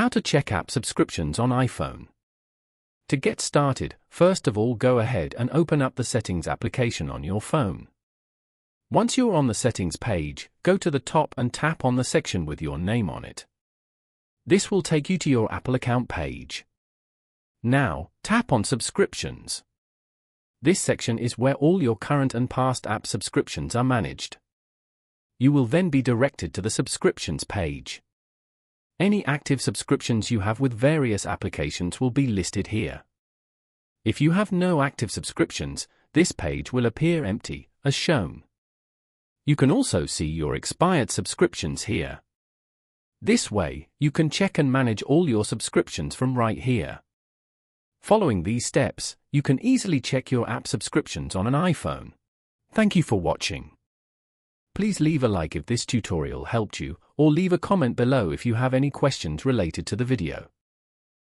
How to check app subscriptions on iPhone. To get started, first of all go ahead and open up the Settings application on your phone. Once you're on the Settings page, go to the top and tap on the section with your name on it. This will take you to your Apple account page. Now, tap on Subscriptions. This section is where all your current and past app subscriptions are managed. You will then be directed to the Subscriptions page. Any active subscriptions you have with various applications will be listed here. If you have no active subscriptions, this page will appear empty, as shown. You can also see your expired subscriptions here. This way, you can check and manage all your subscriptions from right here. Following these steps, you can easily check your app subscriptions on an iPhone. Thank you for watching. Please leave a like if this tutorial helped you, or leave a comment below if you have any questions related to the video.